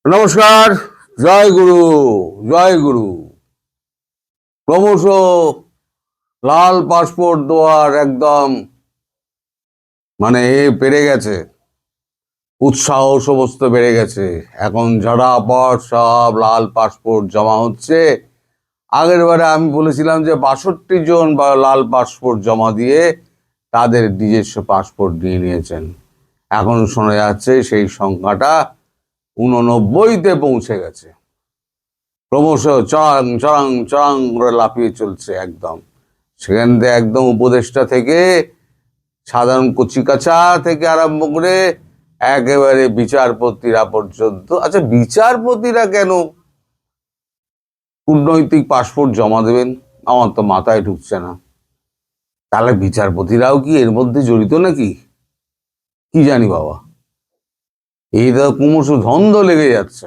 নমস্কার। জয় গুরু, জয় গুরু। ক্রমশ লাল পাসপোর্ট দেওয়ার একদম বেড়ে গেছে, উৎসাহ সমস্ত বেড়ে গেছে। এখন ঝটাপট সব লাল পাসপোর্ট জমা হচ্ছে। আগের বারে আমি বলেছিলাম যে ৬২ জন লাল পাসপোর্ট জমা দিয়ে তাদের নিজস্ব পাসপোর্ট নিয়ে নিয়েছেন। এখন শোনা যাচ্ছে সেই সংখ্যাটা ৮৯-তে পৌঁছে গেছে। ক্রমশ চড়াং চড়াং চড়াং করে লাফিয়ে চলছে একদম। সেখান থেকে একদম উপদেষ্টা থেকে, সাধারণ কচিকাঁচা থেকে আরম্ভ করে একেবারে বিচারপতিরা পর্যন্ত। আচ্ছা, বিচারপতিরা কেন কূটনৈতিক পাসপোর্ট জমা দেবেন আমার তো মাথায় ঢুকছে না। তাহলে বিচারপতিরাও কি এর মধ্যে জড়িত নাকি? কি জানি বাবা, এইটা ক্রমশ ধন্দ লেগে যাচ্ছে।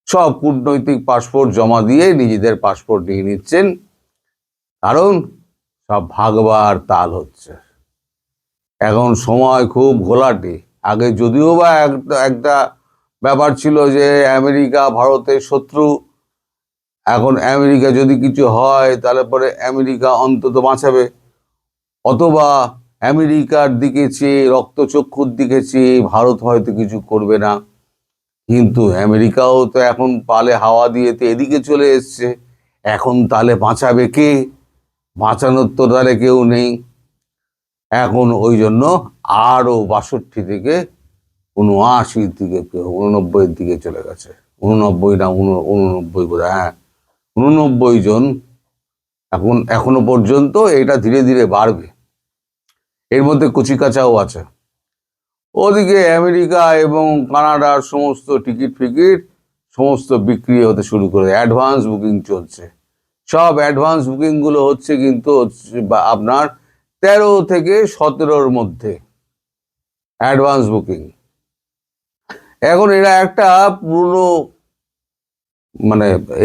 সব কূটনৈতিক পাসপোর্ট জমা দিয়ে নিজেদের পাসপোর্ট নিয়ে নিচ্ছেন, কারণ সব ভাগবার তাল হচ্ছে। এখন সময় খুব ঘোলাটে। আগে যদিও বা একটা ব্যাপার ছিল যে আমেরিকা ভারতের শত্রু, এখন আমেরিকা যদি কিছু হয় তাহলে পরে আমেরিকা অন্তত বাঁচাবে, অথবা আমেরিকার দিকে চেয়ে, রক্তচক্ষুর দিকে চেয়ে ভারত হয়তো কিছু করবে না। কিন্তু আমেরিকাও তো এখন পালে হাওয়া দিয়ে তো এদিকে চলে এসছে। এখন তাহলে বাঁচাবে কে? বাঁচানোর তো তাহলে কেউ নেই। এখন ওই জন্য আরো ৬২ থেকে ৭৯ দিকে, ৮৯-এর দিকে চলে গেছে। ৮৯ না ৮৯ বোধ হয়, হ্যাঁ ৮৯ জন। এখনো পর্যন্ত এটা ধীরে ধীরে বাড়বে। এর মধ্যে কচিকাঁচাও আছে। ওদিকে আমেরিকা এবং কানাডার সমস্ত টিকিট ফিকিট সমস্ত বিক্রি হতে শুরু করে, অ্যাডভান্স বুকিং চলছে। সব অ্যাডভান্স বুকিংগুলো হচ্ছে কিন্তু আপনার ১৩ থেকে ১৭-র মধ্যে অ্যাডভান্স বুকিং। এখন এরা একটা পুরনো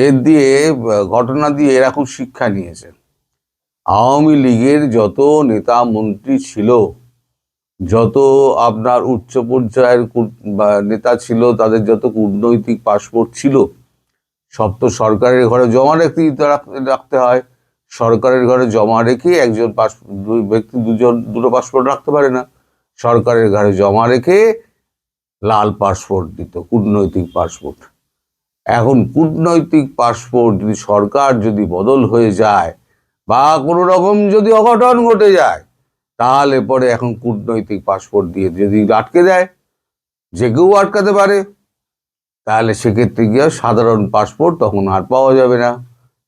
এর দিয়ে, ঘটনা দিয়ে এরকম শিক্ষা নিয়েছে। আওয়ামী লীগের যত নেতা মন্ত্রী ছিল, যত আপনার উচ্চ পর্যায়ের নেতা ছিল, তাদের যত কূটনৈতিক পাসপোর্ট ছিল, সব তো সরকারের ঘরে জমা রাখতে হয়। সরকারের ঘরে জমা রেখে একজন দুই ব্যক্তি দুটো পাসপোর্ট রাখতে পারে না। সরকারের ঘরে জমা রেখে লাল পাসপোর্ট দিত, কূটনৈতিক পাসপোর্ট। এখন কূটনৈতিক পাসপোর্ট যদি সরকার যদি বদল হয়ে যায় বা কোনো রকম যদি অঘটন ঘটে যায়, তাহলে পরে এখন কূটনৈতিক পাসপোর্ট দিয়ে যদি আটকে দেয়, যে কেউ আটকাতে পারে, তাহলে সেক্ষেত্রে গিয়ে সাধারণ পাসপোর্ট তখন আর পাওয়া যাবে না।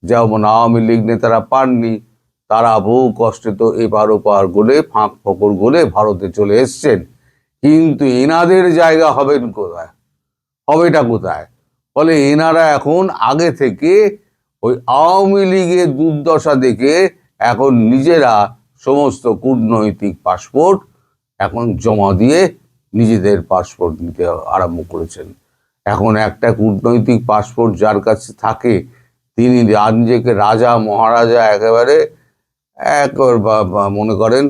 যেমন আওয়ামী লীগ নেতারা পাননি, তারা বহু কষ্টে তো এপার ওপার গলে, ফাঁক ফোকর গলে ভারতে চলে এসছেন। কিন্তু এনাদের জায়গা হবেন কোথায়? হবেটা কোথায়? ফলে এনারা এখন আগে থেকে ওই আওয়ামী লীগের দুর্দশা দেখে এখন নিজেরা সমস্ত কূটনৈতিক পাসপোর্ট এখন জমা দিয়ে নিজেদের পাসপোর্ট নিতে আরম্ভ করেছেন। এখন একটা কূটনৈতিক পাসপোর্ট যার কাছে থাকে, তিনি নিজেকে রাজা মহারাজা একেবারে মনে করেন।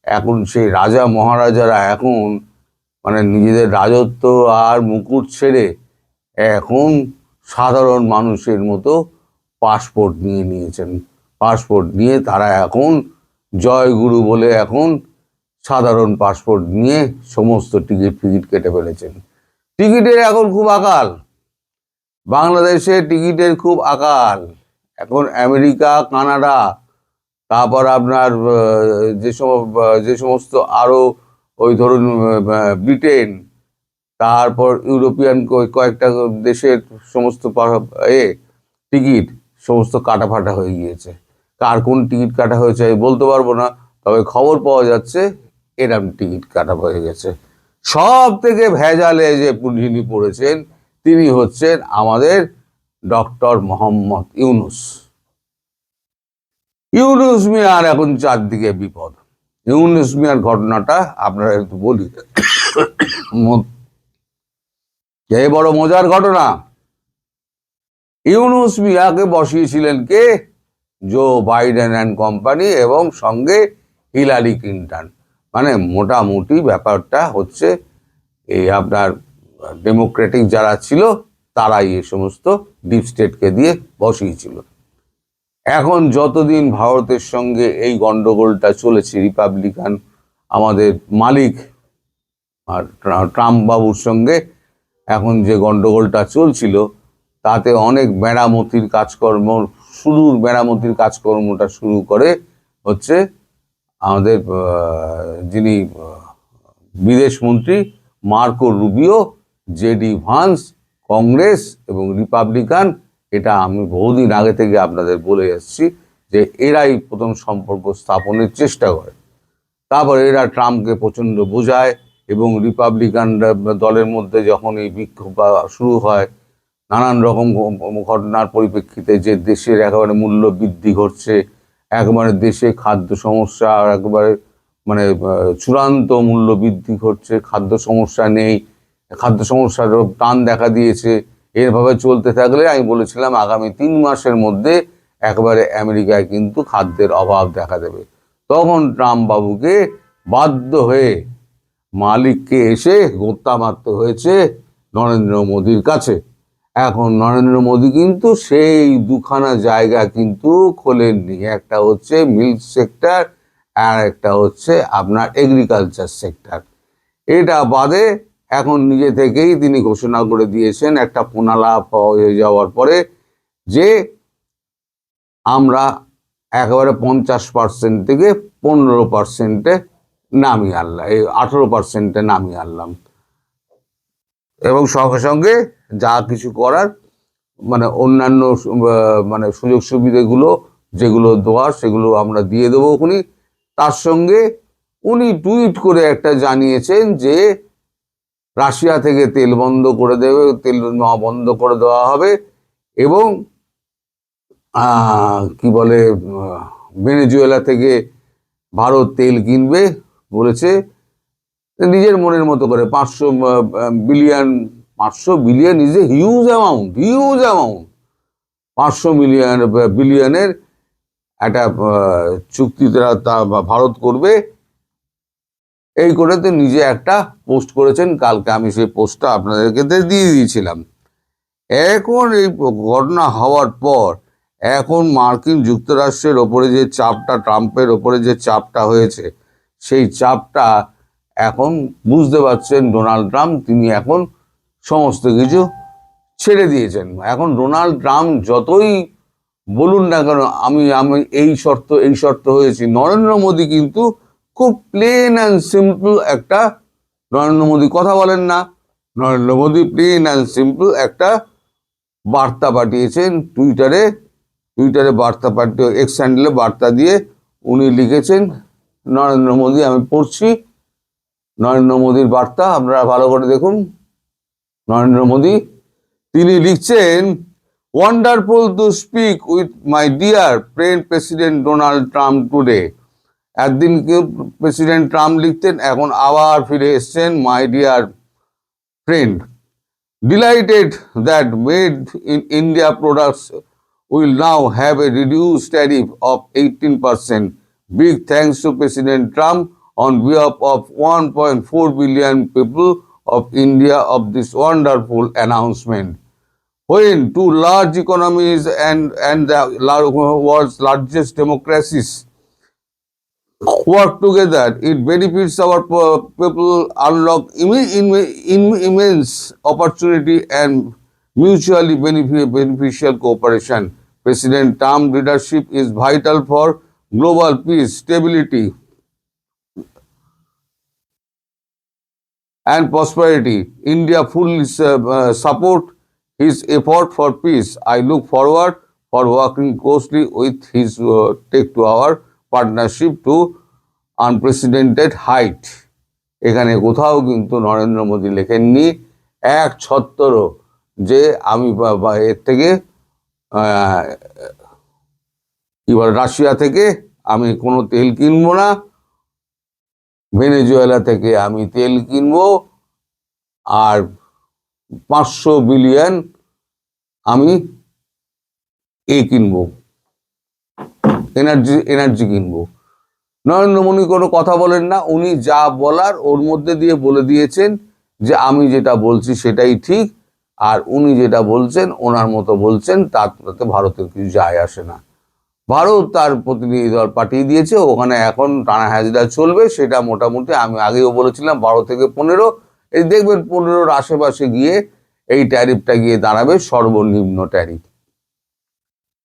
এখন সেই রাজা মহারাজারা এখন নিজেদের রাজত্ব আর মুকুট ছেড়ে এখন সাধারণ মানুষের মতো পাসপোর্ট নিয়ে নিয়েছেন। পাসপোর্ট নিয়ে তারা এখন জয়গুরু বলে এখন সাধারণ পাসপোর্ট নিয়ে সমস্ত টিকিট ফিকিট কেটে ফেলেছেন। টিকিটের এখন খুব আকাল, বাংলাদেশে টিকিটের খুব আকাল। এখন আমেরিকা, কানাডা, তারপর আপনার যে সমস্ত আরো ওই ধরুন ব্রিটেন, তারপর ইউরোপিয়ান কয়েকটা দেশের সমস্ত টিকিট সমস্ত কাটাফাটা হয়ে গিয়েছে। কার কোন টিকিট কাটা হয়েছে বলতে পারবো না, তবে খবর পাওয়া যাচ্ছে এরম টিকিট কাটা হয়ে গেছে। সব থেকে ভেজালে যে যিনি পড়েছেন তিনি হচ্ছেন আমাদের ডক্টর মোহাম্মদ ইউনূস। ইউনূস মিয়ার এখন চারদিকে বিপদ। ইউনূস মিয়ার ঘটনাটা আপনারা একটু বলি। এই বড় মজার ঘটনা। ইউনূস মিয়াকে বসিয়েছিলেন কে? জো বাইডেন অ্যান্ড কোম্পানি এবং সঙ্গে হিলারি ক্লিন্টন। মোটামুটি ব্যাপারটা হচ্ছে এই আপনার ডেমোক্রেটিক যারা ছিল তারাই এই সমস্ত ডিপ স্টেটকে দিয়ে বসিয়েছিল। এখন যতদিন ভারতের সঙ্গে এই গন্ডগোলটা চলেছে, রিপাবলিকান আমাদের মালিক আর ট্রাম্প বাবুর সঙ্গে এখন যে গন্ডগোলটা চলছিল, তাতে অনেক মেরামতির কাজকর্ম, শুরুর মেরামতির কাজকর্মটা শুরু করে হচ্ছে আমাদের যিনি বিদেশমন্ত্রী Marco Rubio, JD Vance, Congress এবং রিপাবলিকান। এটা আমি বহুদিন আগে থেকে আপনাদের বলে আসছি যে এরাই প্রথম সম্পর্ক স্থাপনের চেষ্টা করে। তারপরে এরা ট্রাম্পকে প্রচণ্ড বোঝায় এবং রিপাবলিকান দলের মধ্যে যখন এই বিক্ষোভ শুরু হয়, নানান রকম ঘটনার পরিপ্রেক্ষিতে, যে দেশের একেবারে মূল্য বৃদ্ধি ঘটছে, একবারে দেশে খাদ্য সমস্যা একেবারে মানে চূড়ান্ত মূল্য বৃদ্ধি ঘটছে, খাদ্য সমস্যা নেই, খাদ্য সমস্যার টান দেখা দিয়েছে। এরভাবে চলতে থাকলে আমি বলেছিলাম আগামী 3 মাসের মধ্যে একবারে আমেরিকায় কিন্তু খাদ্যের অভাব দেখা দেবে। তখন ট্রাম্প বাবুকে বাধ্য হয়ে মালিককে এসে গোত্তা মারতে হয়েছে নরেন্দ্র মোদীর কাছে। এখন নরেন্দ্র মোদী কিন্তু সেই দুখানা জায়গা কিন্তু খোলেননি, একটা হচ্ছে মিল্ক সেক্টর আর একটা হচ্ছে আপনার এগ্রিকালচার সেক্টর। এটা বাদে এখন নিজে থেকেই তিনি ঘোষণা করে দিয়েছেন একটা পুনালাপ হয়ে যাওয়ার পরে যে আমরা একেবারে 50% থেকে 15%-এ নামিয়ে আনলাম, এই 18%-এ নামিয়ে আনলাম, এবং সঙ্গে সঙ্গে যা কিছু করার মানে অন্যান্য মানে সুযোগ সুবিধাগুলো যেগুলো দেওয়ার সেগুলো আমরা দিয়ে দেবো উনি। তার সঙ্গে উনি টুইট করে একটা জানিয়েছেন যে রাশিয়া থেকে তেল বন্ধ করে দেবে, তেল বন্ধ করে দেওয়া হবে, এবং কি বলে ভেনেজুয়েলা থেকে ভারত তেল কিনবে বলেছে নিজের মনের মতো করে। 500 billion, 500 billion is a huge amount, huge amount. 500 বিলিয়নের একটা চুক্তি ভারত করবে, এই করে তো নিজে একটা পোস্ট করেছেন। কালকে আমি সেই পোস্টটা আপনাদেরকে দিয়ে দিয়েছিলাম। এখন এই ঘটনা হওয়ার পর এখন মার্কিন যুক্তরাষ্ট্রের ওপরে যে চাপটা, ট্রাম্পের ওপরে যে চাপটা হয়েছে, সেই চাপটা এখন বুঝতে পারছেন ডোনাল্ড ট্রাম্প, তিনি এখন সমস্ত কিছু ছেড়ে দিয়েছেন। এখন ডোনাল্ড ট্রাম্প যতই বলুন না কেন আমি এই শর্ত হয়েছি, নরেন্দ্র মোদী কিন্তু খুব প্লেন অ্যান্ড সিম্পল একটা, নরেন্দ্র মোদী কথা বলেন না, Narendra Modi plain and simple একটা বার্তা পাঠিয়েছেন টুইটারে বার্তা পাঠিয়ে এক্স হ্যান্ডেলে বার্তা দিয়ে উনি লিখেছেন, নরেন্দ্র মোদী, আমি পড়ছি নরেন্দ্র মোদীর বার্তা, আপনারা ভালো করে দেখুন। নরেন্দ্র মোদী তিনি লিখছেন, wonderful to speak with my dear friend president Donald Trump today. একদিন কেউ প্রেসিডেন্ট ট্রাম্প লিখতেন, এখন আবার ফিরে এসছেন my dear friend. Delighted that made in India products will now have a reduced tariff of 18%. Big thanks to President Trump on behalf of 1.4 billion people of India of this wonderful announcement. When two large economies and the world's largest democracies work together, it benefits our people, unlock immense opportunity and mutually beneficial cooperation. President Trump's leadership is vital for global peace, stability, and prosperity. India fully support his effort for peace. I look forward for working closely with his take to our partnership to unprecedented height. এখানে কোথাও কিন্তু নরেন্দ্র মোদী লেখেননি এক ছত্তরও যে আমি এর থেকে কি বলে রাশিয়া থেকে আমি কোনো তেল কিনবো না, ভেনেজুয়েলা থেকে আমি তেল কিনবো, আর 500 বিলিয়ন আমি কিনবো, এনার্জি কিনবো। নরেন্দ্র মোদী কোনো কথা বলেন না, উনি যা বলার ওর মধ্যে দিয়ে বলে দিয়েছেন যে আমি যেটা বলছি সেটাই ঠিক, আর উনি যেটা বলছেন ওনার মতো বলছেন, তাতে ভারতের কিছু যায় আসে না। ভারত তার প্রতিনিধি দল পাঠিয়ে দিয়েছে, ওখানে এখন টানা হাজরা চলবে। সেটা মোটামুটি আমি আগেও বলেছিলাম 12 থেকে 15, এই দেখবেন 15-র আশেপাশে গিয়ে এই ট্যারিফটা গিয়ে দাঁড়াবে সর্বনিম্ন ট্যারিফ।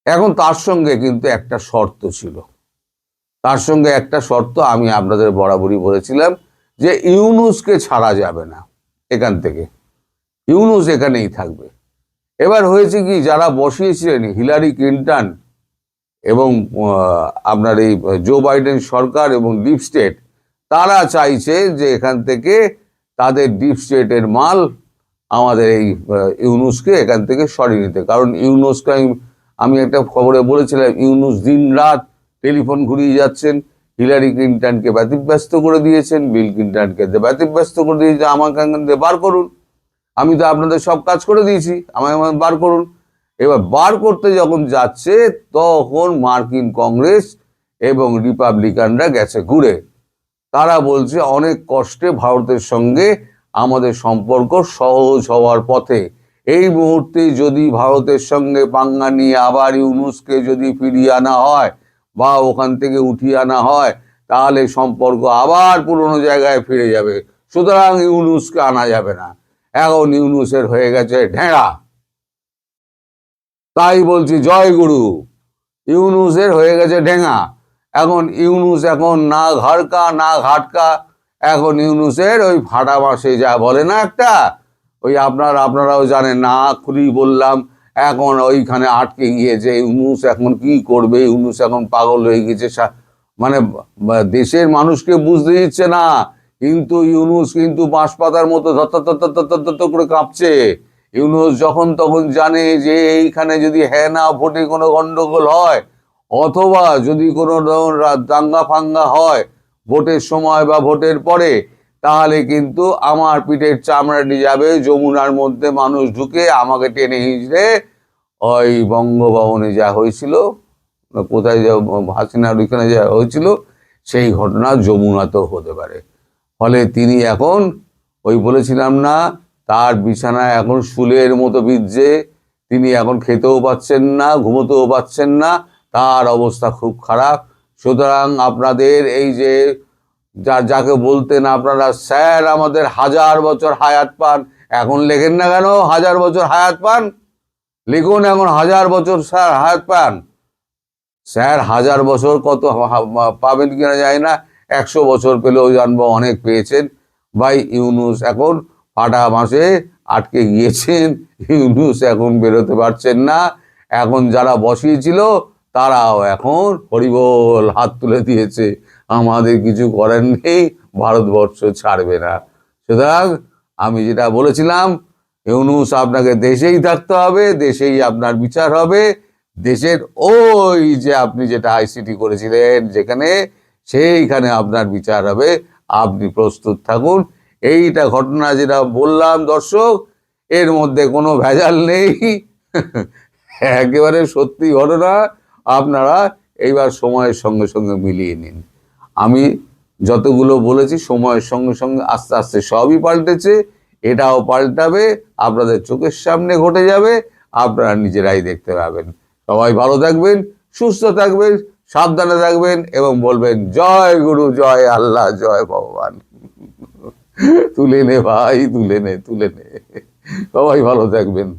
এখন তার সঙ্গে কিন্তু একটা শর্ত ছিল, তার সঙ্গে একটা শর্ত আমি আপনাদের বরাবরই বলেছিলাম যে ইউনূসকে ছাড়া যাবে না এখান থেকে, ইউনূস এখানেই থাকবে। এবার হয়েছে কি, যারা বসিয়েছিলেন হিলারি ক্লিন্টন এবং আপনার এই জো বাইডেন সরকার এবং ডিপ স্টেট, তারা চাইছে যে এখান থেকে তাদের ডিপ স্টেটের মাল আমাদের এই ইউনূসকে এখান থেকে সরিয়ে নিতে। কারণ ইউনূসকে আমি একটা খবরে বলেছিলাম, ইউনূস দিন রাত টেলিফোন ঘুরিয়ে যাচ্ছেন, হিলারি ক্লিন্টনকে ব্যতিব্যস্ত করে দিয়েছেন, বিল ক্লিন্টনকে ব্যতিব্যস্ত করে দিয়েছে, আমাকে এখান থেকে বার করুন, আমি তো আপনাদের সব কাজ করে দিয়েছি, আমাকে বার করুন। এবার বার করতে যখন যাচ্ছে তখন মার্কিন কংগ্রেস এবং রিপাবলিকানরা গেছে ঘুরে, তারা বলছে অনেক কষ্টে ভারতের সঙ্গে আমাদের সম্পর্ক সহজ হওয়ার পথে, এই মুহূর্তে যদি ভারতের সঙ্গে পাঙ্গা নিয়ে আবার ইউনূসকে যদি ফিরিয়ে আনা হয় বা ওখান থেকে উঠিয়ে আনা হয়, তাহলে সম্পর্ক আবার পুরনো জায়গায় ফিরে যাবে। সুতরাং ইউনূসকে আনা যাবে না। এখন ইউনূসের হয়ে গেছে ঢেঁড়া, তাই বলছি জয় গুরু, ইউনূসের হয়ে গেছে ঢেঙা। এখন ইউনূস এখন না ঘাড়কা না ঘাটকা, এখন ইউনূসের ওই ফাটা মাসে যা বলে না একটা, ওই আপনারাও জানেন না, খুলি বললাম, এখন ওইখানে আটকে গিয়েছে। ইউনূস এখন কি করবে, ইউনূস এখন পাগল হয়ে গেছে, মানে দেশের মানুষকে বুঝতে দিচ্ছে না, কিন্তু ইউনূস কিন্তু বাঁশপাতার মতো ধর করে কাঁপছে। ইউনূস যখন তখন জানে যে এইখানে যদি হ্যাঁ না ভোটে কোনো গন্ডগোল হয়, অথবা যদি কোনো দাঙ্গা ফাঙ্গা হয় ভোটের সময় বা ভোটের পরে, তাহলে কিন্তু আমার পিঠের চামড়াটি যাবে, যমুনার মধ্যে মানুষ ঢুকে আমাকে টেনে হিঁচড়ে ওই বঙ্গভবনে যা হয়েছিল, কোথায় যা হাসিনার ওইখানে যা হয়েছিল, সেই ঘটনা যমুনাতেও হতে পারে। ফলে তিনি এখন ওই বলেছিলাম না, তার বিছানায় এখন শুলের মতো বিধছে, তিনি এখন খেতেও পাচ্ছেন না, ঘুমোতেও পাচ্ছেন না, তার অবস্থা খুব খারাপ। সুতরাং আপনাদের এই যে যাকে বলতেন আপনারা স্যার আমাদের 1000 বছর হায়াত পান, এখন লেখেন না কেন 1000 বছর হায়াত পান, লিখুন এখন 1000 বছর স্যার হায়াত পান। স্যার 1000 বছর কত পাবেন কিনা যায় না, 100 বছর পেলেও জানবো অনেক পেয়েছেন। ভাই ইউনূস এখন ফাটা মাসে আটকে গিয়েছেন, ইউনূস এখন বেরোতে পারছেন না। এখন যারা বসিয়েছিল তারাও এখন হরিবল হাত তুলে দিয়েছে, আমাদের কিছু করার নেই, ভারতবর্ষ ছাড়বে না। সুতরাং আমি যেটা বলেছিলাম, ইউনূস আপনাকে দেশেই থাকতে হবে, দেশেই আপনার বিচার হবে, দেশের ওই যে আপনি যেটা আইসিটি করেছিলেন যেখানে, সেইখানে আপনার বিচার হবে, আপনি প্রস্তুত থাকুন। এইটা ঘটনা যেটা বললাম দর্শক, এর মধ্যে কোনো ভেজাল নেই, একেবারে সত্যি ঘটনা। আপনারা এইবার সময়ের সঙ্গে সঙ্গে মিলিয়ে নিন। আমি যতগুলো বলেছি সময়ের সঙ্গে সঙ্গে আস্তে আস্তে সবই পাল্টেছে, এটাও পাল্টাবে, আপনাদের চোখের সামনে ঘটে যাবে, আপনারা নিজেরাই দেখতে পাবেন। সবাই ভালো থাকবেন, সুস্থ থাকবেন, সাবধানে থাকবেন এবং বলবেন জয় গুরু, জয় আল্লাহ, জয় ভগবান। তুলে নে ভাই, তুলে নে, তুলে নে। সবাই ভালো থাকবেন।